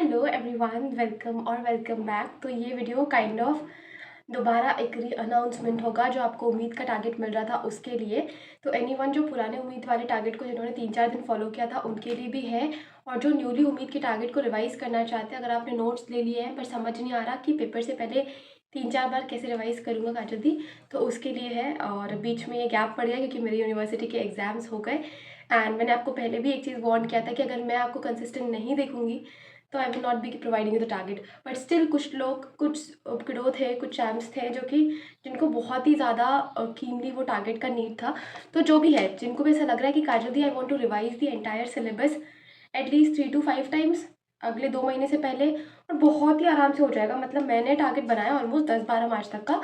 Hello everyone, welcome back. तो ये video kind of दोबारा एक री अनाउंसमेंट होगा जो आपको उम्मीद का टारगेट मिल रहा था उसके लिए। तो एनीवन जो पुराने उम्मीद वाले टारगेट को जिन्होंने 3-4 दिन फॉलो किया था उनके लिए भी है, और जो न्यूली उम्मीद के टारगेट को रिवाइज करना चाहते हैं। अगर आपने नोट्स ले लिए हैं पर समझ नहीं आ रहा कि पेपर से पहले 3-4 बार कैसे रिवाइज करूँगा काजल दी, तो उसके लिए है। और बीच में ये गैप पड़ गया क्योंकि मेरी यूनिवर्सिटी के एग्ज़ाम्स हो गए। एंड मैंने आपको पहले भी एक चीज़ वार्न किया था कि अगर मैं आपको कंसिस्टेंट नहीं देखूंगी तो I will not be providing you the target. But still कुछ लोग, कुछ किडो थे, कुछ चैम्प्स थे जो कि जिनको बहुत ही ज़्यादा कीनली वो टारगेट का नीड था। तो जो भी है, जिनको भी ऐसा लग रहा है कि Kajal di I want to revise the entire syllabus at least 3 to 5 times अगले 2 महीने से पहले, और बहुत ही आराम से हो जाएगा। मतलब मैंने टारगेट बनाया ऑलमोस्ट 10-12 मार्च तक का,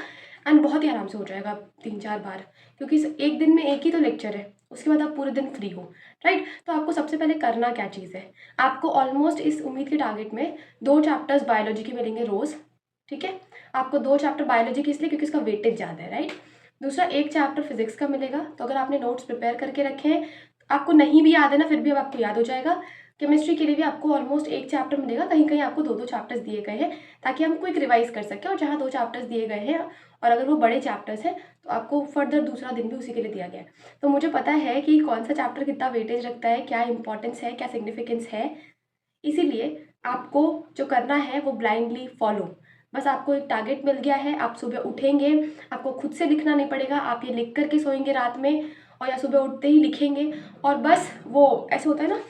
एंड बहुत ही आराम से हो जाएगा 3-4 बार, क्योंकि एक दिन में एक ही तो लेक्चर है, उसके बाद आप पूरे दिन फ्री हो, राइट। तो आपको सबसे पहले करना क्या चीज़ है, आपको ऑलमोस्ट इस उम्मीद के टारगेट में 2 चैप्टर्स बायोलॉजी के मिलेंगे रोज़, ठीक है। आपको 2 चैप्टर बायोलॉजी की इसलिए क्योंकि इसका वेटेज ज़्यादा है, राइट। दूसरा 1 चैप्टर फिजिक्स का मिलेगा। तो अगर आपने नोट्स प्रिपेयर करके रखे हैं, आपको नहीं भी याद है ना, फिर भी अब आपको याद हो जाएगा। केमिस्ट्री के लिए भी आपको ऑलमोस्ट 1 चैप्टर मिलेगा, कहीं कहीं आपको 2-2 चैप्टर्स दिए गए हैं ताकि हम क्विक रिवाइज कर सकें। और जहाँ 2 चैप्टर्स दिए गए हैं और अगर वो बड़े चैप्टर्स हैं तो आपको फर्दर दूसरा दिन भी उसी के लिए दिया गया है। तो मुझे पता है कि कौन सा चैप्टर कितना वेटेज रखता है, क्या इंपॉर्टेंस है, क्या सिग्निफिकेंस है। इसीलिए आपको जो करना है वो ब्लाइंडली फॉलो। बस आपको एक टारगेट मिल गया है, आप सुबह उठेंगे, आपको खुद से लिखना नहीं पड़ेगा, आप ये लिख करके सोएंगे रात में और या सुबह उठते ही लिखेंगे। और बस वो ऐसे होता है ना,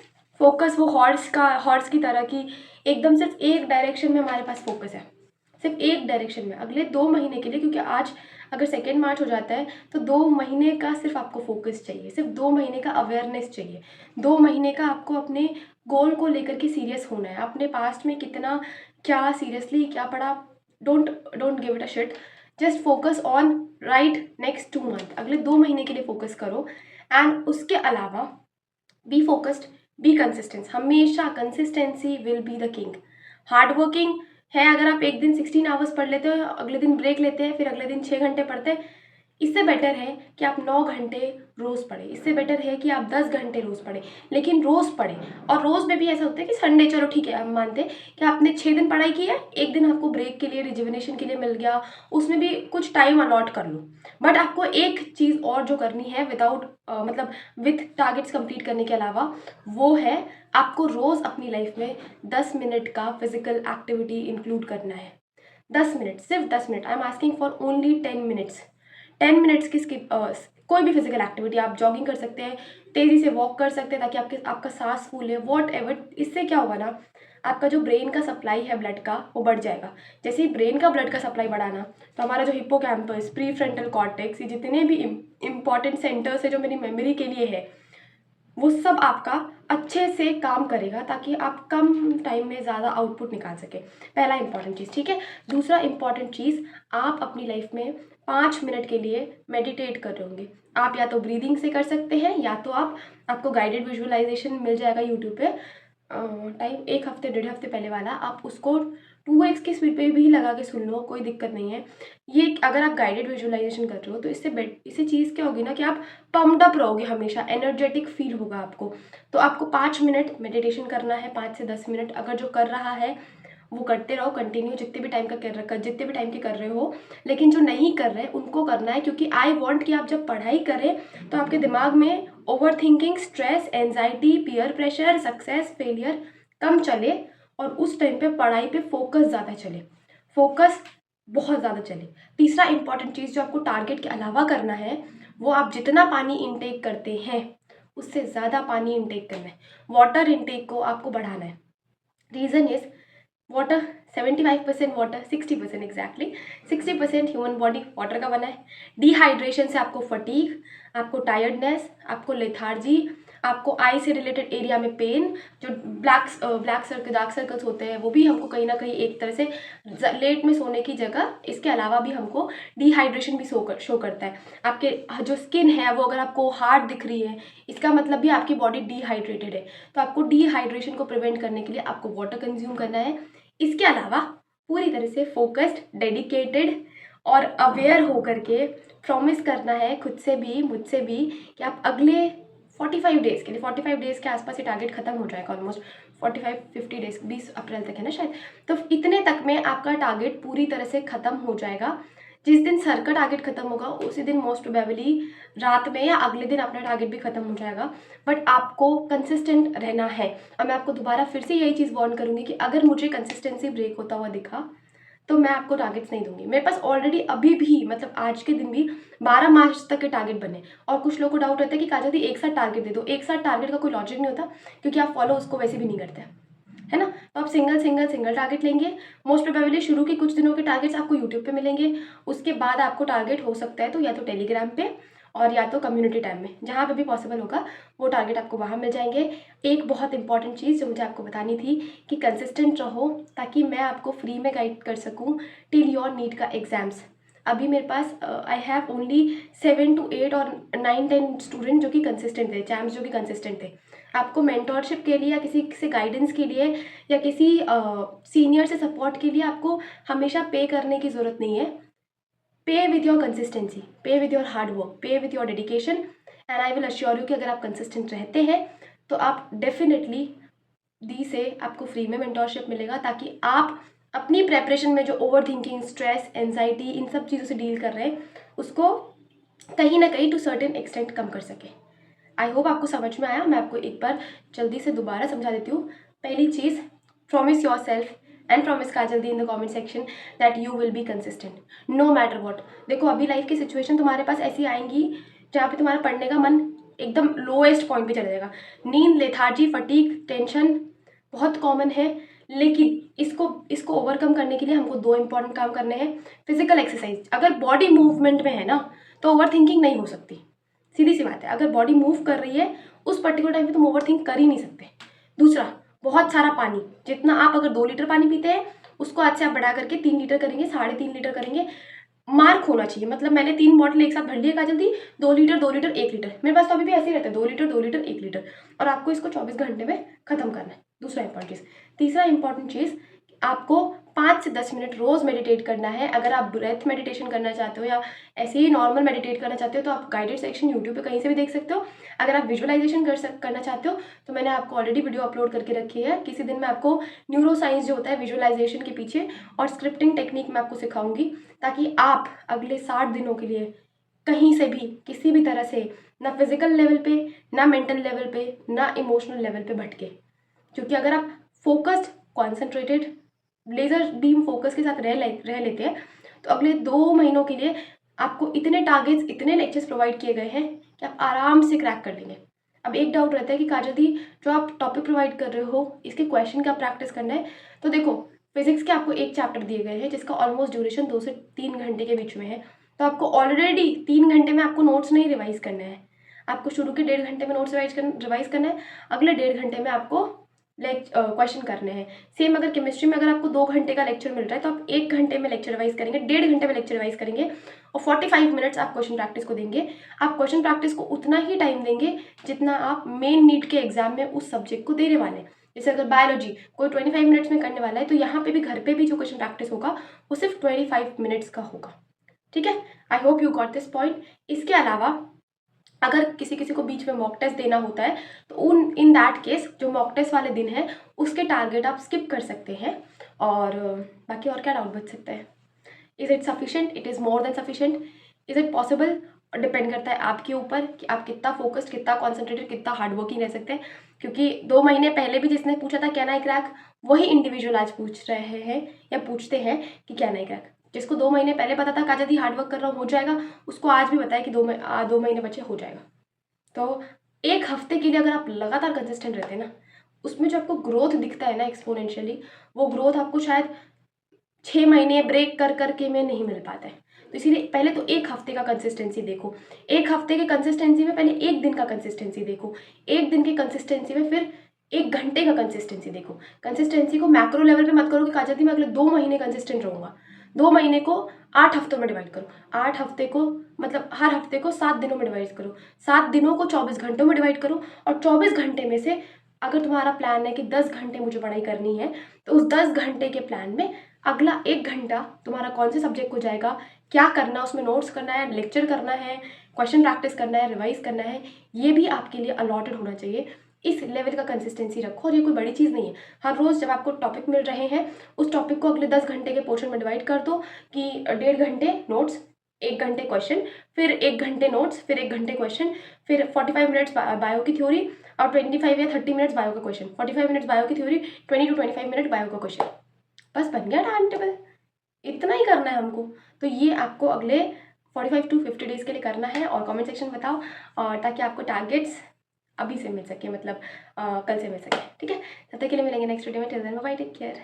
फोकस, वो हॉर्स की तरह की एकदम सिर्फ एक डायरेक्शन में हमारे पास फोकस है, सिर्फ एक डायरेक्शन में अगले 2 महीने के लिए। क्योंकि आज अगर 2 मार्च हो जाता है तो 2 महीने का सिर्फ आपको फोकस चाहिए, सिर्फ 2 महीने का अवेयरनेस चाहिए। 2 महीने का आपको अपने गोल को लेकर के सीरियस होना है। अपने पास्ट में कितना, क्या सीरियसली क्या पढ़ा, don't don't give it a shit, just focus on right next 2 month, अगले 2 महीने के लिए फोकस करो। एंड उसके अलावा बी फोकस्ड, बी कंसिस्टेंस। हमेशा consistency will be the king. Hard working है, अगर आप एक दिन 16 आवर्स पढ़ लेते हो, अगले दिन ब्रेक लेते हैं, फिर अगले दिन 6 घंटे पढ़ते हैं, इससे बेटर है कि आप 9 घंटे रोज़ पढ़ें। इससे बेटर है कि आप 10 घंटे रोज़ पढ़ें, लेकिन रोज़ पढ़ें। और रोज़ में भी ऐसा होता है कि संडे, चलो ठीक है, हम मानते हैं कि आपने 6 दिन पढ़ाई की है, एक दिन आपको ब्रेक के लिए, रिजुविनेशन के लिए मिल गया, उसमें भी कुछ टाइम अलॉट कर लो। बट आपको एक चीज़ और जो करनी है विदाउट मतलब विथ टारगेट्स कंप्लीट करने के अलावा, वो है आपको रोज़ अपनी लाइफ में 10 मिनट का फिजिकल एक्टिविटी इंक्लूड करना है। 10 मिनट, सिर्फ 10 minute. I am asking for only 10 minutes. 10 minutes की कोई भी फिजिकल एक्टिविटी, आप जॉगिंग कर सकते हैं, तेज़ी से वॉक कर सकते हैं ताकि आपका सांस फूले, वॉट एवर। इससे क्या होगा ना, आपका जो ब्रेन का सप्लाई है ब्लड का वो बढ़ जाएगा। जैसे ही ब्रेन का ब्लड का सप्लाई बढ़ाना, तो हमारा जो हिप्पोकैम्पस, प्री फ्रंटल कॉर्टेक्स, ये जितने भी इम्पॉर्टेंट सेंटर्स है जो मेरी मेमोरी के लिए है, वो सब आपका अच्छे से काम करेगा ताकि आप कम टाइम में ज़्यादा आउटपुट निकाल सके। पहला इंपॉर्टेंट चीज़, ठीक है। दूसरा इंपॉर्टेंट चीज़, आप अपनी लाइफ में 5 मिनट के लिए मेडिटेट कर रहे होंगे। आप या तो ब्रीदिंग से कर सकते हैं, या तो आपको गाइडेड विजुअलाइजेशन मिल जाएगा यूट्यूब पे। टाइम 1 हफ्ते 1.5 हफ्ते पहले वाला, आप उसको 2x की स्पीड पे भी लगा के सुन लो, कोई दिक्कत नहीं है। ये अगर आप गाइडेड विजुअलाइजेशन कर रहे हो तो इससे चीज़ क्या होगी ना कि आप पम्प्ड अप रहोगे, हमेशा एनर्जेटिक फील होगा आपको। तो आपको 5 मिनट मेडिटेशन करना है, 5 से 10 मिनट। अगर जो कर रहा है वो करते रहो कंटिन्यू, जितने भी टाइम के कर रहे हो। लेकिन जो नहीं कर रहे उनको करना है, क्योंकि आई वॉन्ट कि आप जब पढ़ाई करें तो आपके दिमाग में over thinking, stress, anxiety, peer pressure, success, failure कम चले, और उस टाइम पे पढ़ाई पे फोकस ज़्यादा चले, फोकस बहुत ज़्यादा चले। तीसरा इंपॉर्टेंट चीज़ जो आपको टारगेट के अलावा करना है, वो आप जितना पानी इनटेक करते हैं उससे ज़्यादा पानी इनटेक करना है। वाटर इनटेक को आपको बढ़ाना है। Reason is water, 75% water, 60% exactly 60% human body water का बना है। डिहाइड्रेशन से आपको फटीग, आपको टायर्डनेस, आपको लेथार्जी, आपको आई से रिलेटेड एरिया में पेन, जो ब्लैक सर्कल, डार्क सर्कल्स होते हैं, वो भी हमको कहीं ना कहीं एक तरह से लेट में सोने की जगह, इसके अलावा भी हमको डिहाइड्रेशन भी शो करता है। आपके जो स्किन है वो अगर आपको हार्ड दिख रही है, इसका मतलब भी आपकी बॉडी डिहाइड्रेटेड है। तो आपको डिहाइड्रेशन को प्रिवेंट करने के लिए आपको वाटर कंज्यूम करना है। इसके अलावा पूरी तरह से फोकस्ड, डेडिकेटेड और अवेयर होकर के प्रॉमिस करना है खुद से भी, मुझसे भी, कि आप अगले 45 डेज़ के लिए, 45 डेज़ के आसपास ये टारगेट खत्म हो जाएगा ऑलमोस्ट। 45-50 डेज, 20 अप्रैल तक है ना शायद। तो इतने तक में आपका टारगेट पूरी तरह से ख़त्म हो जाएगा। जिस दिन सर का टारगेट खत्म होगा उसी दिन मोस्ट प्रोबेबली रात में या अगले दिन अपना टारगेट भी खत्म हो जाएगा। बट आपको कंसिस्टेंट रहना है। और मैं आपको दोबारा फिर से यही चीज़ वार्न करूँगी कि अगर मुझे कंसिस्टेंसी ब्रेक होता हुआ दिखा तो मैं आपको टारगेट्स नहीं दूंगी। मेरे पास ऑलरेडी अभी भी मतलब आज के दिन भी 12 मार्च तक के टारगेट बने। और कुछ लोगों को डाउट रहता है कि काजल दी एक साथ टारगेट दे दो। एक साथ टारगेट का कोई लॉजिक नहीं होता, क्योंकि आप फॉलो उसको वैसे भी नहीं करते, है ना। तो आप सिंगल टारगेट लेंगे। मोस्ट प्रोबेबली शुरू के कुछ दिनों के टारगेट्स आपको यूट्यूब पे मिलेंगे। उसके बाद आपको टारगेट हो सकता है तो या तो टेलीग्राम पे और या तो कम्युनिटी टाइम में, जहाँ पे भी पॉसिबल होगा वो टारगेट आपको वहाँ मिल जाएंगे। एक बहुत इंपॉर्टेंट चीज़ जो मुझे आपको बतानी थी कि कंसिस्टेंट रहो, ताकि मैं आपको फ्री में गाइड कर सकूँ टिल योर नीट का एग्ज़ाम्स। अभी मेरे पास आई हैव ओनली 7 to 8 और 9-10 स्टूडेंट जो कि कंसिस्टेंट थे, चैम्प्स जो कि कंसिस्टेंट थे। आपको मेंटोरशिप के लिए या किसी से गाइडेंस के लिए या किसी सीनियर से सपोर्ट के लिए आपको हमेशा पे करने की ज़रूरत नहीं है। पे विथ योर कंसिस्टेंसी, पे विथ योर हार्ड वर्क, पे with your dedication, and I will assure you कि अगर आप कंसिस्टेंट रहते हैं तो आप डेफिनेटली दी से आपको फ्री में मेंटोरशिप मिलेगा, ताकि आप अपनी प्रेपरेशन में जो ओवर थिंकिंग, स्ट्रेस, एंजाइटी, इन सब चीज़ों से डील कर रहे हैं उसको कहीं ना कहीं टू सर्टेन एक्सटेंट कम कर सके। आई होप आपको समझ में आया। मैं आपको एक बार जल्दी से दोबारा समझा देती हूँ। पहली चीज़, promise your self and promise Kajal di in the comment section that you will be consistent no matter what. देखो अभी लाइफ की सिचुएशन तुम्हारे पास ऐसी आएंगी जहाँ पे तुम्हारा पढ़ने का मन एकदम लोएस्ट पॉइंट पे चला जाएगा। नींद, लेथार्जी, फटीग, टेंशन बहुत कॉमन है। लेकिन इसको ओवरकम करने के लिए हमको 2 इंपॉर्टेंट काम करने हैं। फिजिकल एक्सरसाइज, अगर बॉडी मूवमेंट में है ना तो ओवर थिंकिंग नहीं हो सकती, सीधी सी बात है। अगर बॉडी मूव कर रही है उस पर्टिकुलर टाइम पे तुम ओवर थिंक कर ही नहीं सकते। दूसरा, बहुत सारा पानी, जितना आप अगर 2 लीटर पानी पीते हैं उसको आज से आप बढ़ा करके 3 लीटर करेंगे, 3.5 लीटर करेंगे। मार्क होना चाहिए, मतलब मैंने 3 बॉटल एक साथ भर लिए काजल दी, 2 लीटर 2 लीटर 1 लीटर। मेरे पास तो अभी भी ऐसे ही रहता है, 2 लीटर 2 लीटर 1 लीटर। और आपको इसको 24 घंटे में खत्म करना है। दूसरा इंपॉर्टेंट चीज़। तीसरा इंपॉर्टेंट चीज़, आपको 5 से 10 मिनट रोज़ मेडिटेट करना है। अगर आप ब्रेथ मेडिटेशन करना चाहते हो या ऐसे ही नॉर्मल मेडिटेट करना चाहते हो तो आप गाइडेड सेक्शन यूट्यूब पे कहीं से भी देख सकते हो। अगर आप विजुअलाइजेशन करना चाहते हो तो मैंने आपको ऑलरेडी वीडियो अपलोड करके रखी है। किसी दिन मैं आपको न्यूरो साइंस जो होता है विजुअलाइजेशन के पीछे और स्क्रिप्टिंग टेक्निक मैं आपको सिखाऊंगी, ताकि आप अगले 60 दिनों के लिए कहीं से भी किसी भी तरह से ना फिजिकल लेवल पे, ना मेंटल लेवल पे, ना इमोशनल लेवल पे भटके। क्योंकि अगर आप focused, concentrated, laser beam focus के साथ रह लेते हैं तो अगले 2 महीनों के लिए आपको इतने टारगेट्स, इतने लेक्चर्स प्रोवाइड किए गए हैं कि आप आराम से क्रैक कर लेंगे। अब एक डाउट रहता है कि काजल दी जो आप टॉपिक प्रोवाइड कर रहे हो इसके क्वेश्चन का प्रैक्टिस करना है। तो देखो फिजिक्स के आपको एक चैप्टर दिए गए हैं जिसका ऑलमोस्ट ड्यूरेशन 2 से 3 घंटे के बीच में है। तो आपको ऑलरेडी 3 घंटे में आपको नोट्स नहीं रिवाइज करना है। आपको शुरू के 1.5 घंटे में नोट्स रिवाइज करना है, अगले 1.5 घंटे में आपको क्वेश्चन करने हैं। सेम अगर केमिस्ट्री में अगर आपको 2 घंटे का लेक्चर मिल रहा है तो आप 1 घंटे में लेक्चर रिवाइज करेंगे, 1.5 घंटे में लेक्चर रिवाइज करेंगे और 45 मिनट्स आप क्वेश्चन प्रैक्टिस को देंगे। आप क्वेश्चन प्रैक्टिस को उतना ही टाइम देंगे जितना आप मेन नीट के एग्जाम में उस सब्जेक्ट को देने वाले हैं। जैसे अगर बायोलॉजी कोई 25 मिनट्स में करने वाला है तो यहाँ पे भी घर पे भी जो क्वेश्चन प्रैक्टिस होगा वो सिर्फ 25 मिनट्स का होगा। ठीक है, I hope you got this point. इसके अलावा अगर किसी को बीच में मॉक टेस्ट देना होता है तो इन दैट केस जो मॉक टेस्ट वाले दिन है उसके टारगेट आप स्किप कर सकते हैं। और बाकी और क्या डाउट बच सकता है? Is it sufficient? It is more than sufficient? Is it possible? Depend करता है आपके ऊपर कि आप कितना फोकस्ड, कितना कॉन्सेंट्रेटेड, कितना हार्ड वर्किंग रह सकते हैं। क्योंकि 2 महीने पहले भी जिसने पूछा था कैन आई क्रैक, वही इंडिविजुअल आज पूछ रहे हैं या पूछते हैं कि कैन आई क्रैक। जिसको 2 महीने पहले पता था काजल दी हार्ड वर्क कर रहा हूँ हो जाएगा, उसको आज भी बताया कि 2 महीने बचे हो जाएगा। तो 1 हफ्ते के लिए अगर आप लगातार कंसिस्टेंट रहते हैं ना, उसमें जो आपको ग्रोथ दिखता है ना एक्सपोनेंशियली, वो ग्रोथ आपको शायद 6 महीने ब्रेक कर करके में नहीं मिल पाता है। तो इसीलिए पहले तो 1 हफ्ते का कंसिस्टेंसी देखो। 1 हफ्ते के कंसिस्टेंसी में पहले 1 दिन का कंसिस्टेंसी देखो। 1 दिन की कंसिस्टेंसी में फिर 1 घंटे का कंसिस्टेंसी देखो। कंसिस्टेंसी को मैक्रो लेवल पे मत करो कि काजल दी मैं अगले 2 महीने कंसिस्टेंट रहूँगा। 2 महीने को 8 हफ्तों में डिवाइड करो। 8 हफ्ते को मतलब हर हफ्ते को 7 दिनों में डिवाइड करो। 7 दिनों को 24 घंटों में डिवाइड करो और 24 घंटे में से अगर तुम्हारा प्लान है कि 10 घंटे मुझे पढ़ाई करनी है तो उस 10 घंटे के प्लान में अगला 1 घंटा तुम्हारा कौन से सब्जेक्ट को जाएगा, क्या करना, उसमें नोट्स करना है, लेक्चर करना है, क्वेश्चन प्रैक्टिस करना है, रिवाइज करना है, ये भी आपके लिए अलॉटेड होना चाहिए। इस लेवल का कंसिस्टेंसी रखो। और ये कोई बड़ी चीज़ नहीं है। हर रोज़ जब आपको टॉपिक मिल रहे हैं, उस टॉपिक को अगले 10 घंटे के पोर्शन में डिवाइड कर दो कि 1.5 घंटे नोट्स, 1 घंटे क्वेश्चन, फिर 1 घंटे नोट्स, फिर 1 घंटे क्वेश्चन, फिर 45 मिनट्स बायो की थ्योरी और 25 या 30 मिनट्स बायो का क्वेश्चन, 45 मिनट्स बायो की थ्योरी, 20 to 25 मिनट बायो का क्वेश्चन। बस बन गया टाइम टेबल। इतना ही करना है हमको। तो ये आपको अगले 45 to 50 डेज़ के लिए करना है और कमेंट सेक्शन में बताओ, और ताकि आपको टारगेट्स अभी से मिल सके, मतलब कल से मिल सके। ठीक है, तब तक के लिए मिलेंगे नेक्स्ट वीडियो में। Till then bye bye, take care.